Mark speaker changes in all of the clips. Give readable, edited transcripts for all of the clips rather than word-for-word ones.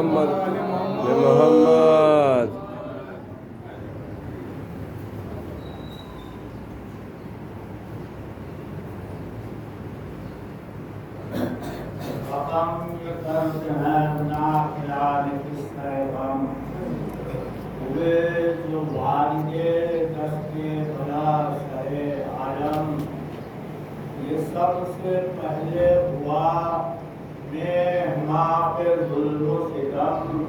Speaker 1: محمد محمد
Speaker 2: یہ سب سے پہلے ہوا ماں پہ ظلم و ستم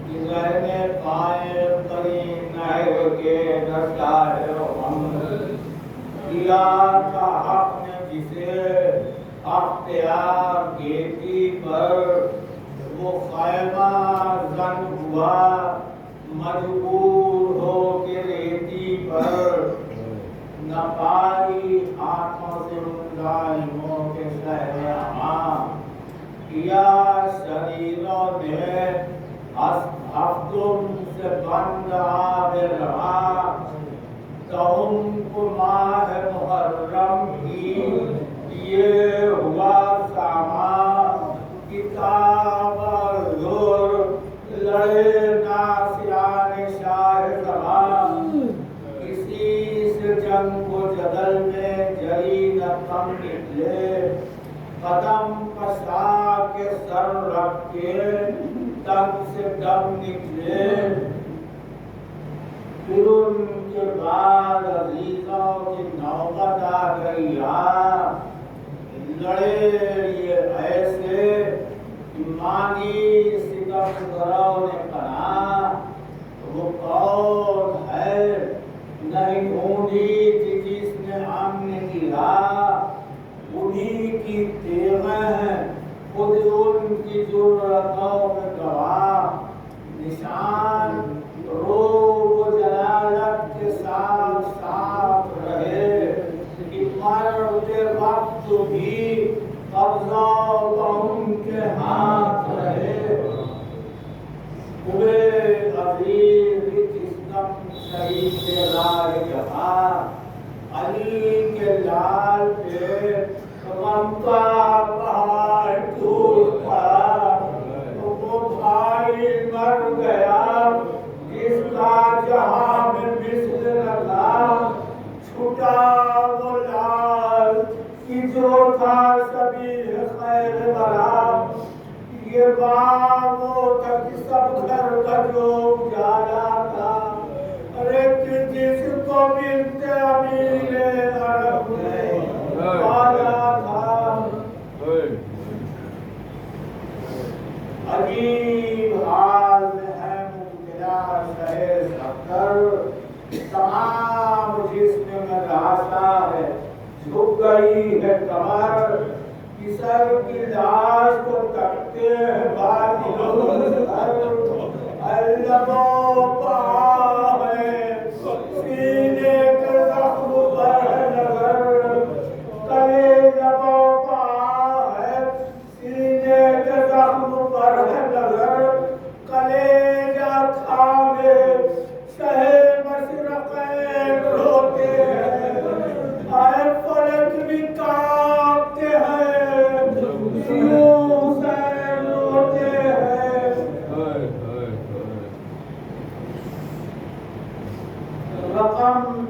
Speaker 2: کہ رہنے پائے قرین نہر کے نشائے ہم کیا کا حق نے جسے اختیار گیتی پر وہ خیمہ زن ہوا مجبور ہو کے ریتی پر نہ پائی ہاتھوں سے ان ظالموں کے شہر امان کیا شریروں نے ہفتم سے بند آب رہا تم کو ماہ محرم کی یہ ہوا سامان کتاب اور زور لڑے ناسیان شاہ زمان کسی سے جنگ و جدل میں جری نہ کم نکلے قدم پسا کے سر رکھ کے تن سے دم نکلے پھر ان کے بعد عزیزوں کی نوبت آ گئی لڑے یہ ایسے مانی ستمگروں نے کہا وہ کون ہے نہیں ڈھونڈی تھی جس نے امن کیا انہی کی تیغیں خود ان کی ضرورتوں میں گواہ نشان روب و جلالت کے ساتھ ساتھ رہے کہ مرتے وقت بھی قبضہ ان کے ہاتھ رہے ہوئے عزیز جسم شہید کے رائے جہاں علی کے لال پہ غم کا پہاڑ ٹوٹ پڑا تو وہ بھائی مر گیا جس کا جہاں میں مثل لگا چھٹا وہ لال کہ جو تھا سبھی خیر برا یہ باغ تک سب گھر کا جو جایا تھا ارے کہ جس کو بنت امیر عرب نے پایا تھا عجیب حال میں ہے مبتلا شہ صفدر تمام جسم میں راسا ہے جھک گئی ہے کمر کسر کی لاش کو تکتے ہیں باطلوں لبوں پا ہے سینے کے زخم پر ہے نظر کلے لبوں پا ہے سینے کے زخم پر ہے نظر کلیجہ تھامے شہ مشرقین روتے ہیں اے فلک بھی کانپتے ہیں یوں سے روتے ہیں رقم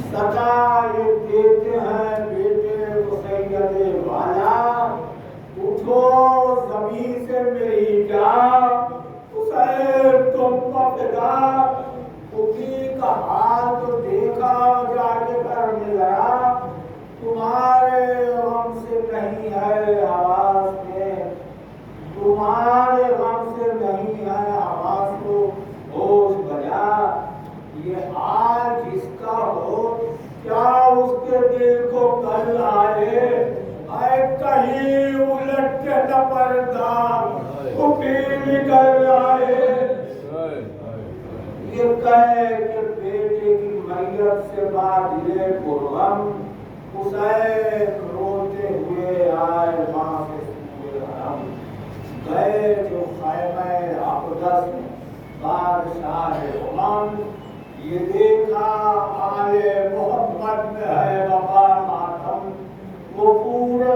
Speaker 2: سزا یہ دیتے ہیں بیٹے کو سید والا اٹھو زمین سے میری جان حسین تم کو فدا خودی کا حال تو دیکھا جا کے گھر میں ذرا تمہارے غم سے نہیں ہے آواز میں تمہارے غم سے نہیں ہے آواز کو ہوش بجا یہ حال جس کا ہو کیا اس کے دل کو کل آئے اے کہیں الٹ کے نہ پردہ کھپی نکل آئے یہ کہے کہ بیٹے کی میت سے بادلے پرغم حسین روتے ہوئے آئے ماں کے سوئے حرم گئے جو خیمہ اقدس میں بادشاہ امم یہ دیکھا آل محمد میں ہے وفا ماتم وہ پورے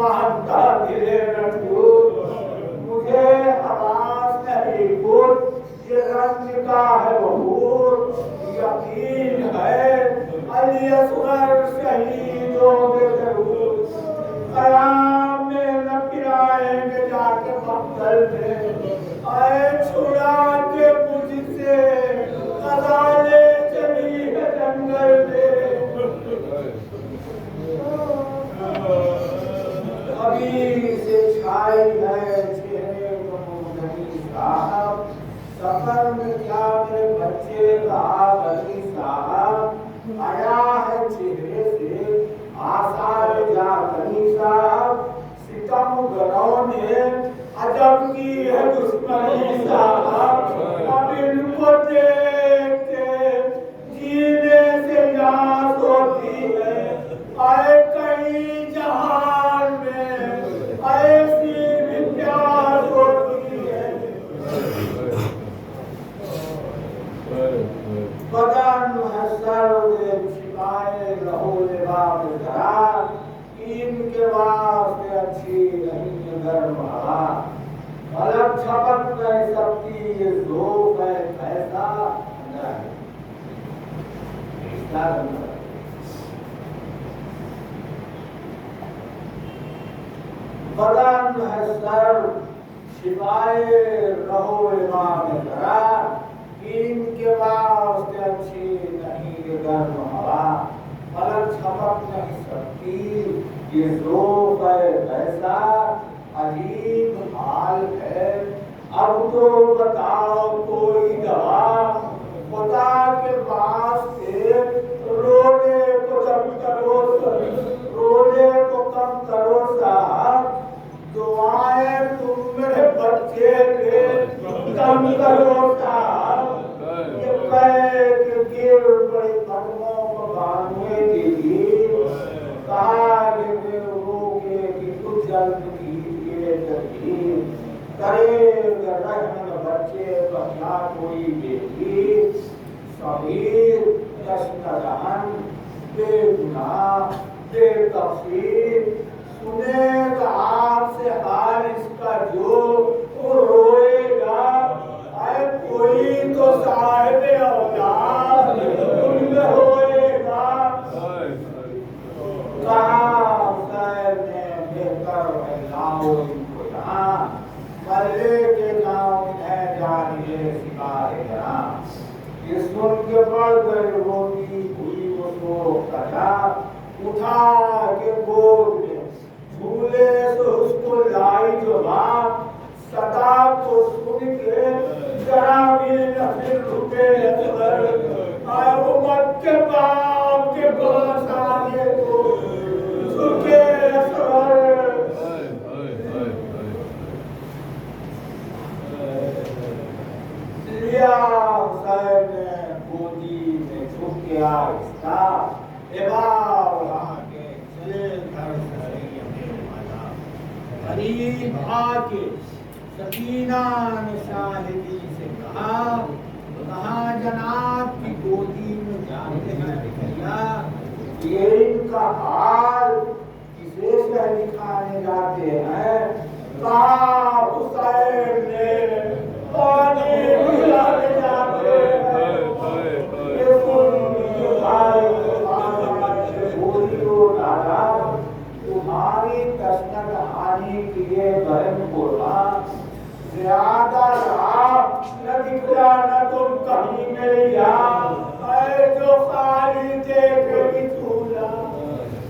Speaker 2: مانتا دلے رکھو مجھے حواس نہیں خود یہ رنگ کا ہے بہور یقین ہے علی اصغر شہیدوں کے ضرور قیام میں نہ پھرائیں گے جا کے مقتل میں اے چھڑا کے مجھ سے غزالے چلی ہے جنگل میں ابھی سے چھائی ہے چہرے کو غنی صاحب سفر میں کیا میرے بچے کا غنی صاحب آیا ہے چہرے سے آثار جا غنی صاحب ستم گروں نے عجب کی ہے دشمنی صاحب اب ان کو دیکھ کے جینے سے یاد ہوتی ہے آئے کئی جہان میں ایسی بھی پیار ہوتی ہے بدن ہے سرد چھپائے رہو لباس ذرا ان کے واسطے اچھی نہیں گرم ہوا الگ چھپک نہیں سکتی یہ ذوق ہے کیسا نہیں بدن ہے سر چھپائے رہو امام ذرا ان کے واسطے اچھی نہیں گرم ہوا پلک چھپک نہیں سکتی یہ ذوق ہے کیسا عجیب حال ہے اب تو بتاؤ کوئی دوا خدا کے واسطے رونے کو کم کرو رونے کو کم کرو صاحب دعائیں تم میرے بچے کے کم کرو صاحب یہ کہہ کے گر بڑے قدموں کو باندھنے کے لیے کہا کہ میرے روکے کہ کچھ جلد کیجیے تدبیر کرے رحم بچے کا کیا کوئی بیٹی صغیر جشن جہن بے گناہ بے تقصیر سنے گا آپ سے حال اس کا جو وہ روئے گا اے کوئی تو صاحب اولاد ان میں ہوئے گا کہا حسین نے بہتر ہے لاؤ ان کو یہاں ملے کے نام انہیں جانیے سپاہی جہاں یہ سن کے پڑ گئے روتی ہوئی وہ سوکھ کٹا اٹھا کے گود میں جھولے سے اس کو لائی جو ماں صدا کو سن کے ذرا بھی نہ پھر رکے اصغر آئے امت کے باپ کے پاس آنے کو جھکے اصغر لیا حسین نے گودی میں جھک کے آہستہ اباب رہا کے چلے گھر سے قریب آ کے سکینہ نے شاہدی سے کہا جناب کی گودی میں جاتے ہیں بھیا یہ ان کا حال کسے سے دکھانے جاتے ہیں کہا حسین نے پانی پلانے جاتے ہیں یہ سن بھائی گودی کو ڈالا تمہاری تشنت ہانی کیے بہن قربان زیادہ رہا نہ دکھلا نہ تم کہیں میری یاد اے جو خالی دیکھے گی جھولا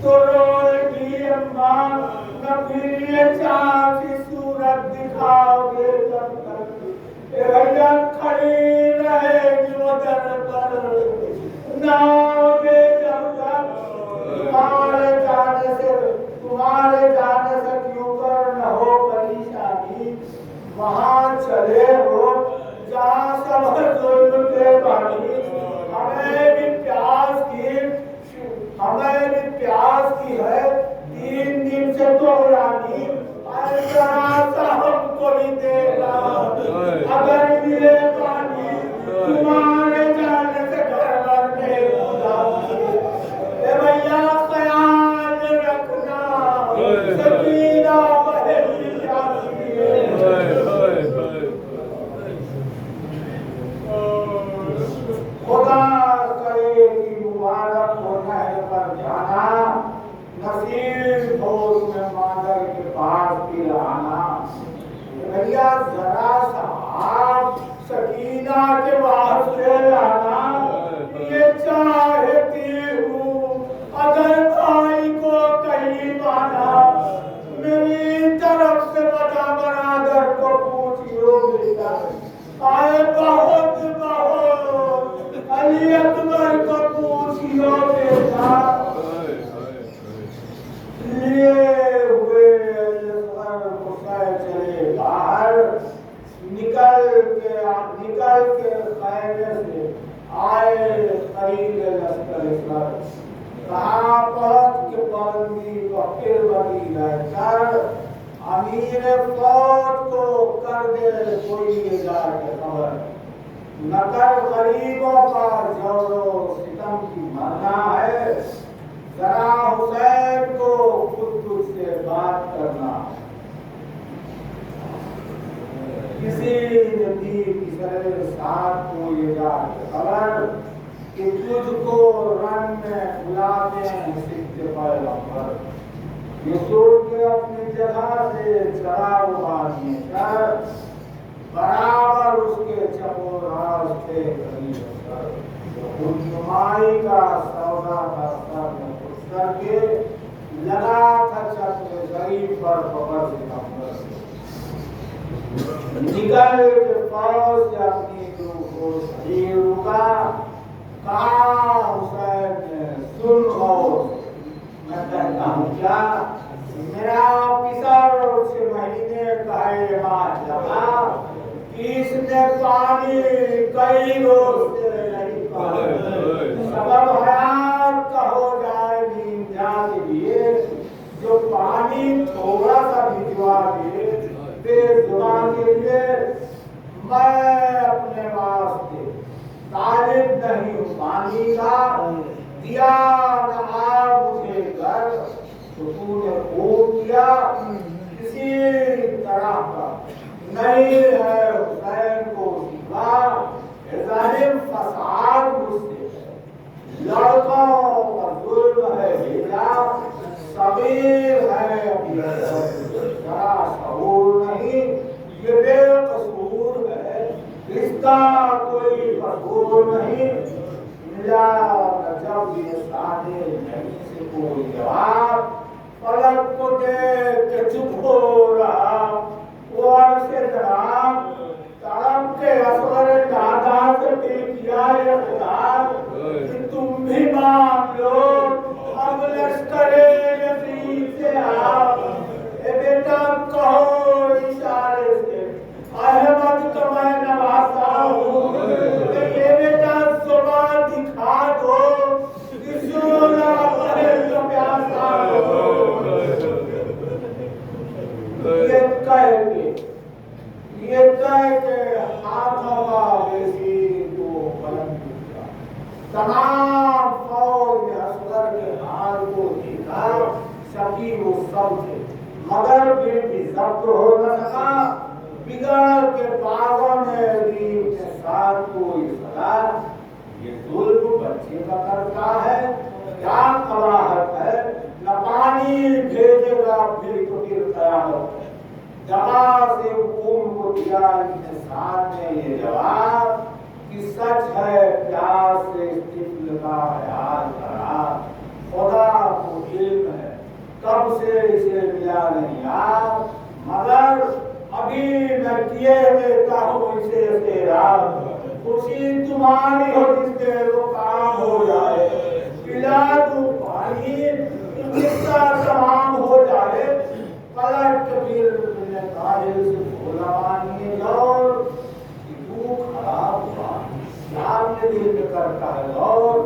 Speaker 2: تو روئے گی اماں نہ پھر یہ چاند کی صورت دکھاؤ گے جب تک اے بھیا کھڑی رہے گی وہ در پر نہ آؤگے جب تک تمہارے جانے سے کیوں کر نہ ہو پریشانی وہاں چلے ہو جہاں سب ظلم کے بانی ہمیں بھی پیاس کی ہے 3 دن سے تو رانی ہم کو بھی دے گا اگر ملے پانی تمہارے جانے سے گھر بھر میں اے بھیا خیال رکھنا سبھی آئے بہت علی اکبر کو پوچھیو بیٹا لیے ہوئے اصغر حسین چلے باہر نکل کے خیمے سے آئے قریب لشکر اصغر کہاں پہنچ کے بندی کو پھر بڑی رہ کر امیر فوج کو کر دے کوئی جا کے خبر نہ کر غریبوں کا جور و ستم کی مرنا ہے ذرا حسین کو خود تجھ سے بات کرنا کسی نے دی کسر ساتھ کو یہ جا کے خبر کہ تجھ کو رن میں بلاتے ہیں سکھتے پیغمبر یہ سوچ کے اپنی جگہ سے چڑھا اٹھانے کر برابر اس کے چپو راز تھے قریب کر خودنمائی کا سودا تھا سر میں خود کر کے لگا تھا چکر غریب پر پکڑ سکندر نکل کے فوج سے اپنی روح کو شریر رکا کہا حسین نے سن غور میں کہتا ہوں کیا میرا پسر 6 مہینے کا ایمان لگا کہ اس نے پانی کئی روز سے نہیں پایا سبب حیات کا ہو جائے نیند جاگ دیے جو پانی تھوڑا سا بھجوا دے تیز زبان کے لیے میں اپنے واسطے طالب نہیں ہوں پانی کا دیا نہ مجھے گھر تو تو نے خوب کیا کسی طرح کا نہیں ہے حسین کو سوا ظالم فساد مجھ سے ہے لڑکوں پر ظلم ہے بھیجا صغیر ہے ابھی ذرا شعور نہیں یہ بے قصور ہے اس کا کوئی قصور نہیں ملا جب یہ سادے نہیں سے کوئی جواب فلک کو دیکھ کے چپ ہو رہا وہ عرصے درام تڑپ کے اصغر دادا سے بھی کیا اقرار کہ تم بھی مان لو اب لشکر یزید سے آپ اے بیٹا کہو اشارے سے احمد کا میں نواسا ہوں کہ یہ بیٹا زبان دکھا دو کسونا پہل کا پیاسا ہو یہ کہہ کے ہاتھوں کا وزیر کو بلند کیا تمام فوج نے اصغر کے حال کو دیکھا شکی وہ سب تھے مگر پھر بھی ضبط ہو نہ سکا بگڑ کے بازوں نے دی اپنے ساتھ کوئی صدا یہ ظلم بچے کا کرتا ہے کیا قباحت ہے نہ پانی بھیجے گا پھر تو پھر قیامت دبا سے حکم کو دیا انسان نے یہ جواب کہ سچ ہے پیار سے اس طفل کا حیال کرا خدا کو علم ہے کب سے اسے ملا نہیں یاد مگر ابھی میں کیے دیتا ہوں اسے تیرا خوشی تمہاری ہو جس دیر وہ کام ہو جائے پلا دوں پانی قصہ تمام ہو جائے پلٹ کے پھر کاہل سے بولا مانیے اور تو خراب ہوا یاد نے دل میں کرتا ہے اور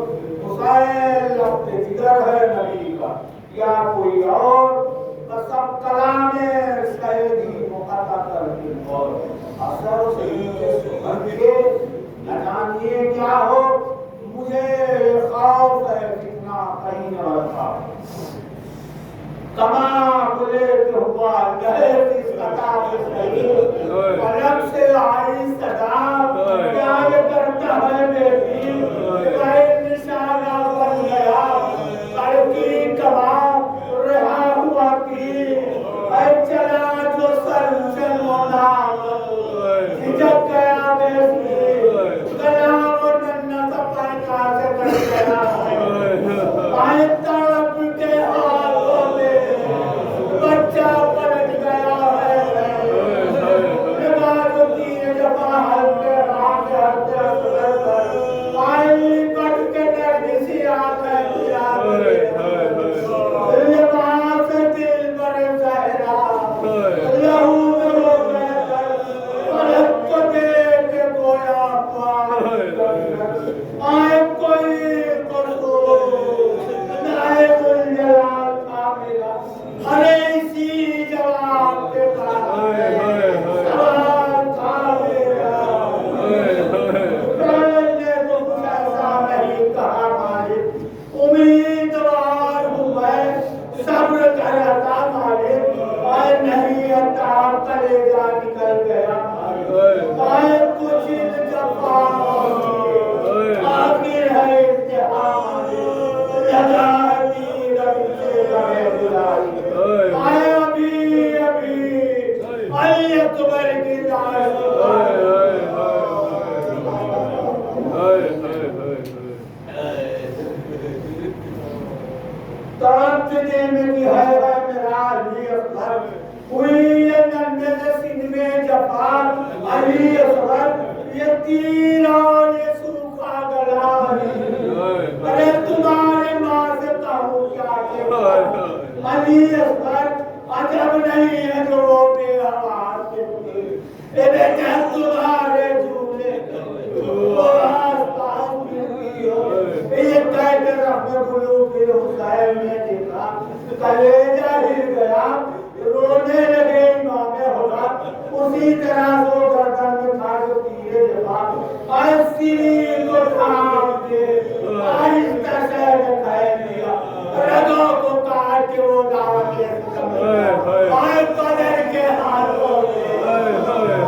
Speaker 2: حسین لفظ جگر ہے نبی کا یا کوئی اور سب کلام شہدی مقطع کر کے اور اثر سے سبھر کے نہ جانیے کیا ہو مجھے خوف ہے کتنا کہیں نہ رکھا تمام لے کے ہوا لہے اس کتاب صحیح قلم سے آئی صدا کیا یہ کرتا ہے بیٹی غیر نشانہ بن گیا کڑکی کباب رہا ہوا کی اے چلا جو سر سے مولا جھجک گیا بیٹی گلام و ننہ سپر کا سے کر گیا پائے تڑپ کے ہاتھوں میں بچہ پلٹ گیا ہے نگاہ جو تیر جب آخر ہے امتحان لگا تیر سے گئے دلائی آئے ابھی آئی اکبر کی لاش تڑپ دینے کی ہے میرا علی اکبر ہوئی یہ نندے سے سندھ میں جفان علی اکبر یہ تیر اور یہ سوکھا گلا ارے تمہارے ماں سے کہوں کیا کہ علی اکبر عجب نہیں ہے جو وہ بے آواز کے اے بیٹا تمہارے جھولے وہ آس پاس ملتی ہو یہ کہہ کے رحمت قلوب کے حسین نے دیکھا کلیجہ ہل گیا رونے لگے امام خدا اسی طرح وہ گردن میں تھا جو تیرے جفا سینے کو ٹھاک دے آہستہ سے کہہ دیا رگوں کو کاٹ کے وہ دعوت آئے قدر کے ہاتھوں میں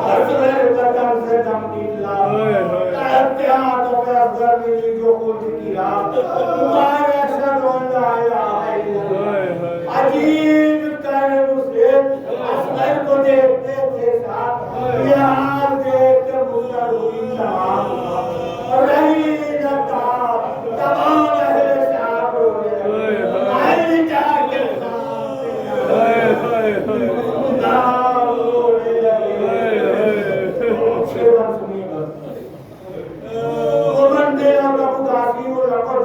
Speaker 2: اصغر قدم سے دم نکلا تڑپتے ہاتھوں میں اصغر ملی جو خود کیا تمہارے اشہد ان لا الہ الا اللہ عجیب کرم سے اصغر کو دیکھتے تھے ساتھ یہ حال دیکھ کر مجھر ہوئی تمام رہی نتا تمام اہل شاہ رونے لگے آئے جا کے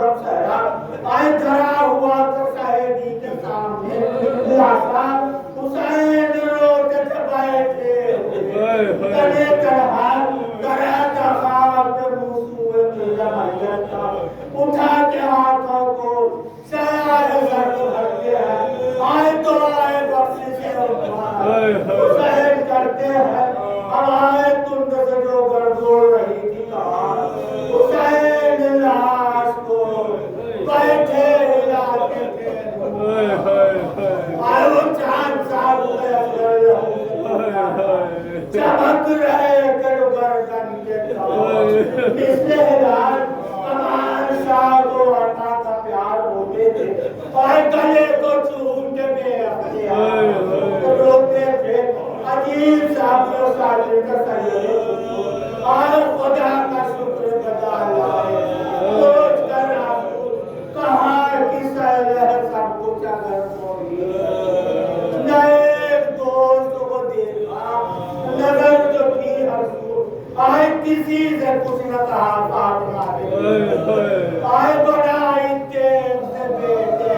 Speaker 2: آئے دھرا ہوا تو شاہدی کے سامنے لاسا حسین روتے تھے بیٹھے کنے کرہار کرہ تخار پر موسوے کی جمعیت کا اٹھا کے ہاتھوں کو سیاہ سر کو بھرتے ہیں آئے تو آئے بخشی سے حسین کرتے ہیں اب آئے تند سے جو گردوڑ رہی تھی کہاں حسین لاش کو بیٹھے ہلاتے تھے آئے وہ چاند صاحب میں اصغر چمک رہے کر گردن کے تاج مثل ہلال امان شاہ کو عطا کا پیار ہوتے تھے آئے گلے کو چون کے بے اختیار روتے تھے عجیب صاحب کو ساجر کا سیدے آئے خدا کا شکر بدا لائے سوچ کر کہاں کس لہر سب کچھ اگر موری نئے دوست کو دیکھا نظر جو کی ہر سو آئے کسی سے کچھ نہ کہا بات مارے آئے بڑا انتیم سے بیٹے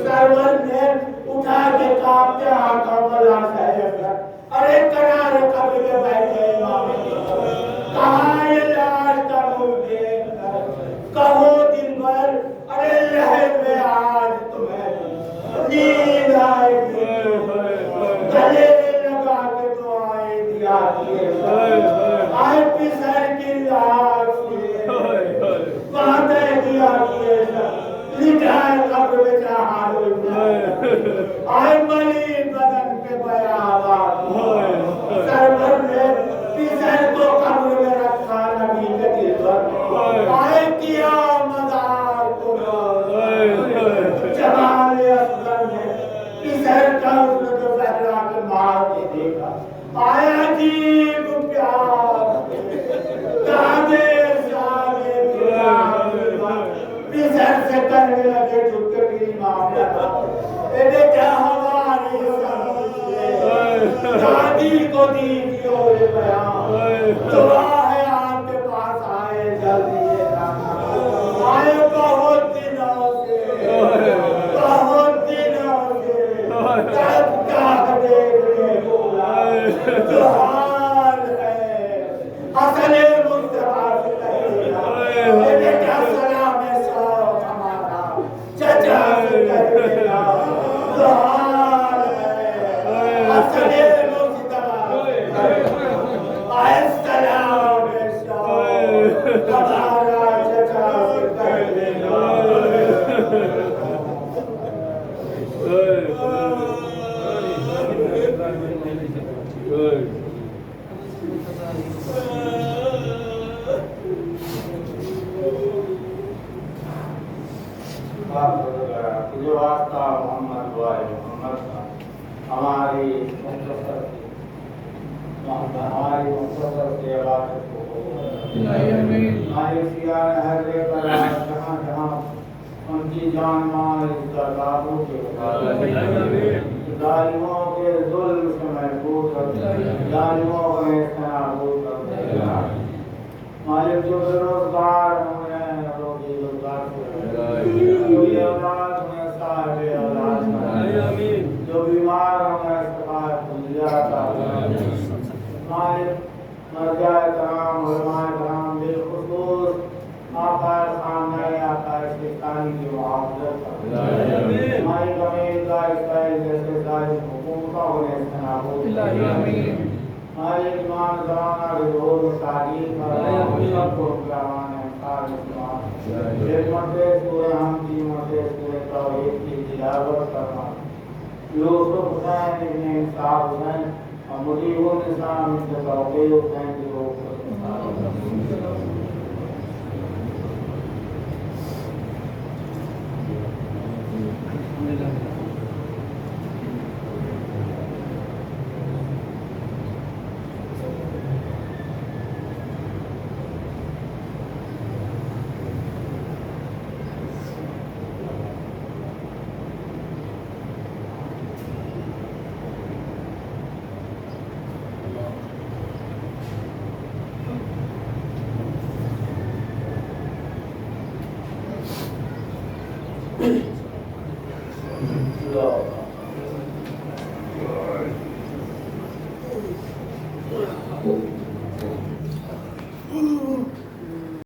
Speaker 2: سرور نے اٹھا کے کامتے آنکھوں ملا شہر ارے قرار قبر میں بیٹھے امام کہاں یہ لاش کا منہ دیکھ کر کہو دن بھر ارے لہر میں آج تمہیں نیند آئے گی گلے لگا کے دعائیں دیا آئے پسر کی لاش وعدے دیا لکھائے قبر میں چاہا آئے ملی بدن پہ بیابات سرور نے پسر کو قبر میں رکھا نبی کے دل پر آئے کیا مدار کو جمال اصغر نے پسر کا حسن تو زہرا کے مار کے دیکھا آئے عجیب پیار دادے سارے پیار پسر سے کرنے لگے جھک کے بھی معاملہ تھا اے بیٹا ہماری دادی کو دیجیو یہ بیان دعا ہے آپ کے پاس آئے جلدی یہ جانا آئے بہت دنوں سے تب کیا دیکھنے بولا جو حال ہے حسن مصطفیٰ سے کہینا اے بیٹا سلام شوق ہمارا چچا سے کہینا جو حال ہے حسن مصطفیٰ آئے سلام شوق ہمارا چچا سے کہینا Good. عطا محمد وائے محمد کا ہماری مختصر سے عبادت کو ہماری سیاح حضرے پر جہاں جہاں ان کی جان مال استعدادوں کے ظالموں کے ظلم سے محفوظ کر ظالموں کا نابود کر مالک جو بے روزگار ہوئے روزی روزگار کوئی اولاد میں صاحب اولاد جو بیمار ہوئے شفا مالک مرجع کرام علماء کرام بالخصوص آقا خامنۂ آقا سلطانی کی محافظت ہماری کمیل کا اسرائیل جیسے ظالم حکومتوں نے نابود مالک ایمان زمانہ رضور تعلیم سب کو کرامان انصار اسلام ایک مرتبہ سورہ حمدی مرتبہ سورہ توحید کی تلاوت کرنا یوسف حسین ابن انصار حسین اور مجیب الاسلام ابن توقیر حسین کی روح
Speaker 1: الحمدللہ